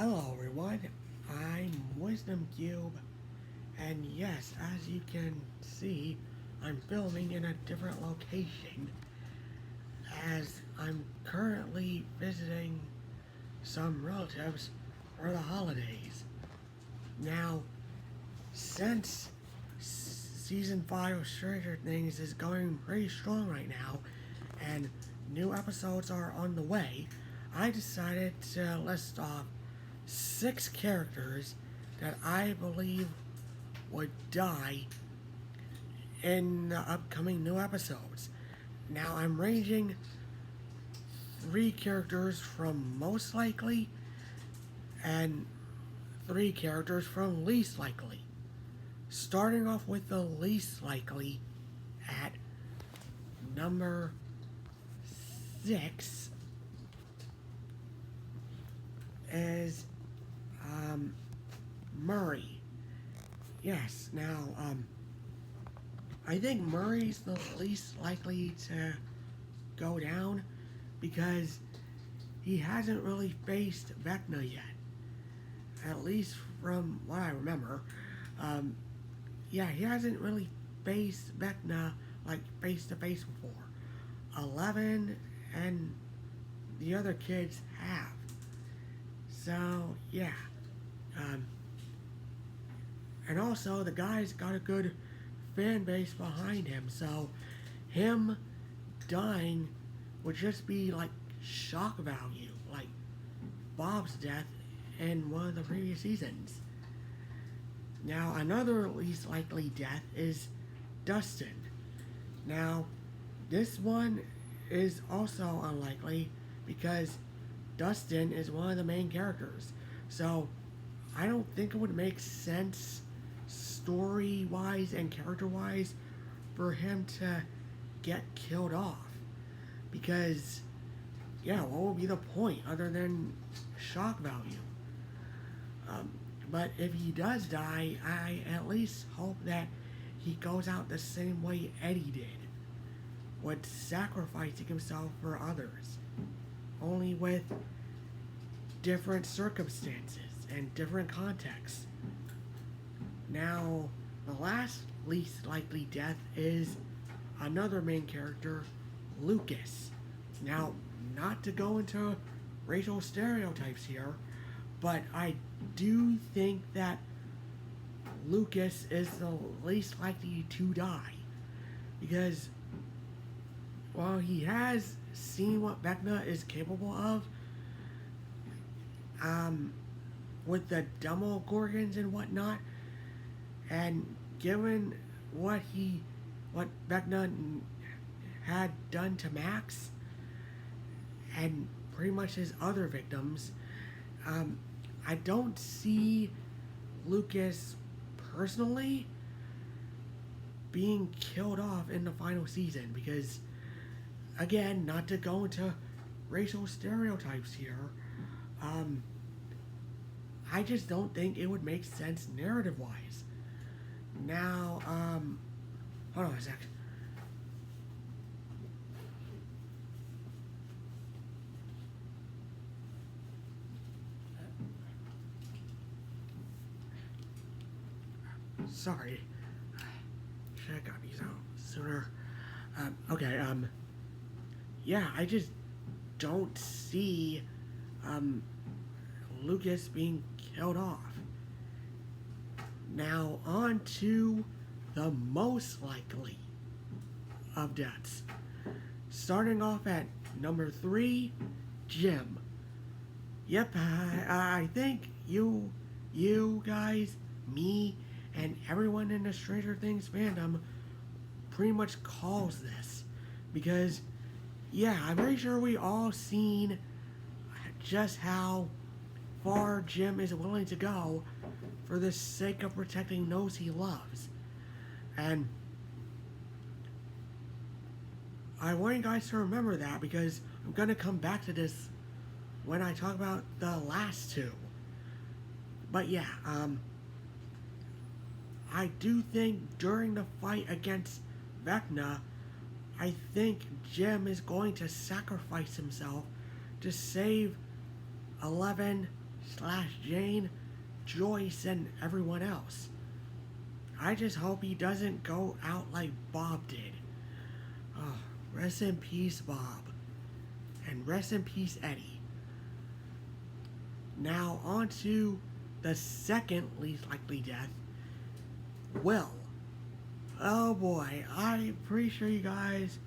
Hello everyone, I'm Wisdom Cube, and yes, as you can see, I'm filming in a different location as I'm currently visiting some relatives for the holidays. Now, since season 5 of Stranger Things is going pretty strong right now, and new episodes are on the way, I decided to list off 6 characters that I believe would die in the upcoming new episodes. Now I'm ranging 3 characters from most likely and 3 characters from least likely. Starting off with the least likely at number 6 is Murray. Yes, now, I think Murray's the least likely to go down because he hasn't really faced Vecna yet. At least from what I remember. Um, yeah, he hasn't really faced Vecna like face to face before. 11 and the other kids have. So, yeah. Um, and also, the guy's got a good fan base behind him, so him dying would just be like shock value, like Bob's death in one of the previous seasons. Now, another least likely death is Dustin. Now, this one is also unlikely because Dustin is one of the main characters. So, I don't think it would make sense story wise and character wise for him to get killed off. Because, yeah, what would be the point other than shock value? But if he does die, I at least hope that he goes out the same way Eddie did, with sacrificing himself for others, only with different circumstances and different contexts. Now, the last least likely death is another main character, Lucas. Now, not to go into racial stereotypes here, but I do think that Lucas is the least likely to die. Because while he has seen what Vecna is capable of, with the Demogorgons and whatnot, and given what Vecna had done to Max and pretty much his other victims, I don't see Lucas personally being killed off in the final season because, again, not to go into racial stereotypes here, I just don't think it would make sense narrative wise. Now, hold on a sec. Sorry. Should have got these out sooner. Okay, yeah, I just don't see, Lucas being killed off. Now, on to the most likely of deaths. Starting off at number 3, Jim. Yep, I think you guys, me, and everyone in the Stranger Things fandom pretty much calls this. Because, yeah, I'm pretty sure we all seen just how far Jim is willing to go for the sake of protecting those he loves. And I want you guys to remember that because I'm going to come back to this when I talk about the last 2. But yeah, I do think during the fight against Vecna, I think Jim is going to sacrifice himself to save 11 slash Jane, Joyce, and everyone else. I just hope he doesn't go out like Bob did. Oh, rest in peace, Bob. And rest in peace, Eddie. Now, on to the second least likely death, Will. Oh boy, I'm pretty sure you guys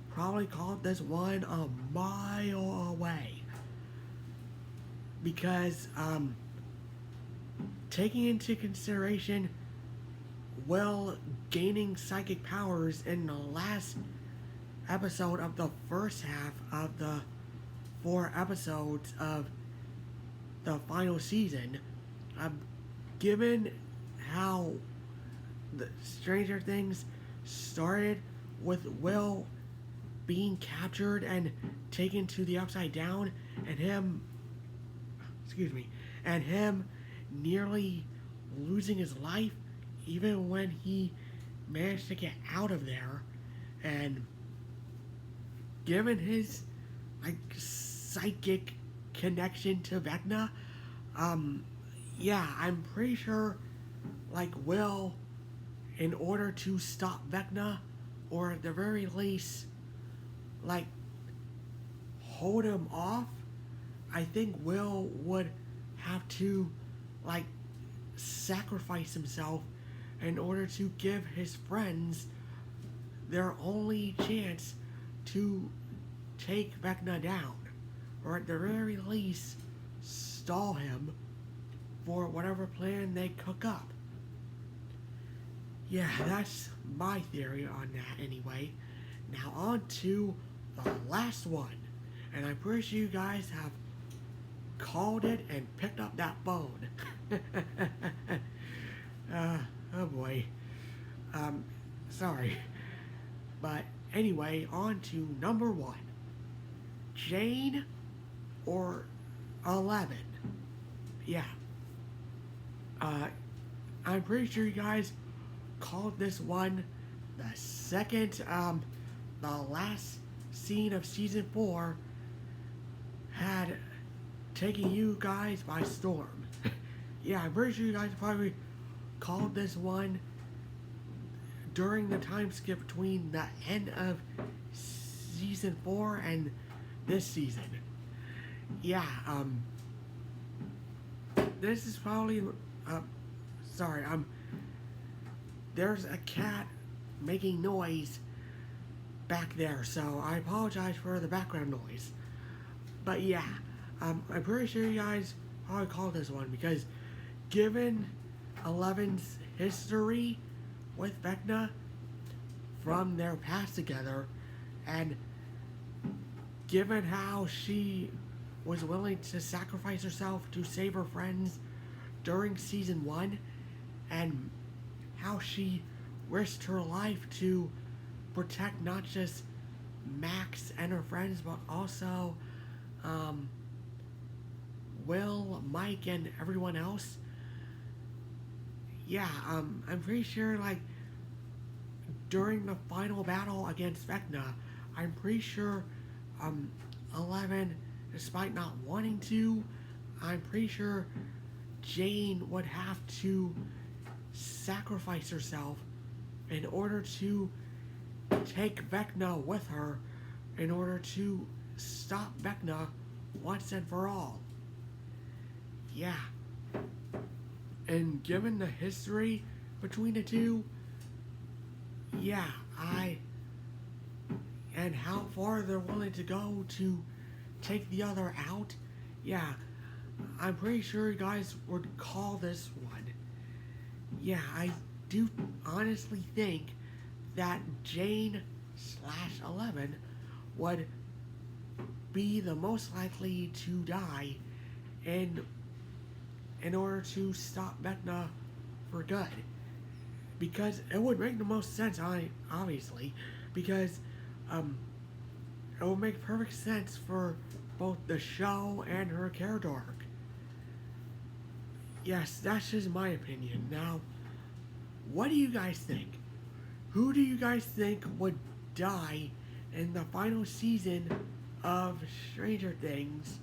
probably called this one a mile away. Because, taking into consideration Will gaining psychic powers in the last episode of the first half of the 4 episodes of the final season, given how the Stranger Things started with Will being captured and taken to the Upside Down, and him nearly losing his life even when he managed to get out of there, and given his psychic connection to Vecna, yeah, I'm pretty sure Will, in order to stop Vecna, or at the very least hold him off, I think Will would have to sacrifice himself in order to give his friends their only chance to take Vecna down, or at the very least stall him for whatever plan they cook up. Yeah, that's my theory on that anyway. Now on to the last one, and I'm pretty sure you guys have called it and picked up that phone. Oh boy. Sorry. But anyway, on to number 1. Jane or 11? Yeah. I'm pretty sure you guys called this one the second, the last scene of season 4 had taken you guys by storm. Yeah, I'm pretty sure you guys probably called this one during the time skip between the end of season 4 and this season. Yeah, this is probably, sorry, there's a cat making noise back there, so I apologize for the background noise. But yeah, I'm pretty sure you guys probably called this one, because given 11's history with Vecna from their past together, and given how she was willing to sacrifice herself to save her friends during season 1, and how she risked her life to protect not just Max and her friends, but also Will, Mike, and everyone else. Yeah, I'm pretty sure during the final battle against Vecna, I'm pretty sure 11, despite not wanting to, I'm pretty sure Jane would have to sacrifice herself in order to take Vecna with her, in order to stop Vecna once and for all. Yeah. And given the history between the two, yeah, and how far they're willing to go to take the other out, yeah, I'm pretty sure you guys would call this one. Yeah, I do honestly think that Jane / 11 would be the most likely to die in order to stop Vecna for good. Because it would make the most sense, obviously, because it would make perfect sense for both the show and her character arc. Yes, that's just my opinion. Now, what do you guys think? Who do you guys think would die in the final season of Stranger Things?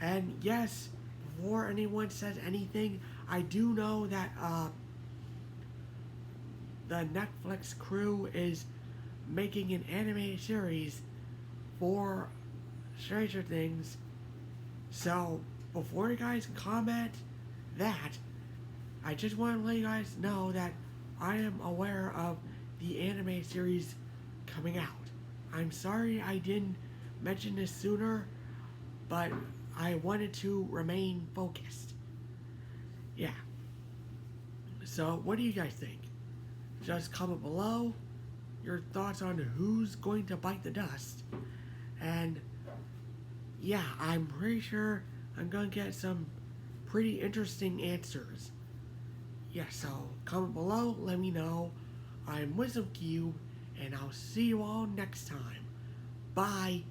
And yes, before anyone says anything, I do know that the Netflix crew is making an animated series for Stranger Things. So before you guys comment that, I just want to let you guys know that I am aware of the anime series coming out. I'm sorry I didn't mention this sooner, but I wanted to remain focused. Yeah. So, what do you guys think? Just comment below your thoughts on who's going to bite the dust. And yeah, I'm pretty sure I'm going to get some pretty interesting answers. Yeah, so comment below, let me know. I'm Wisdom Cube, and I'll see you all next time. Bye.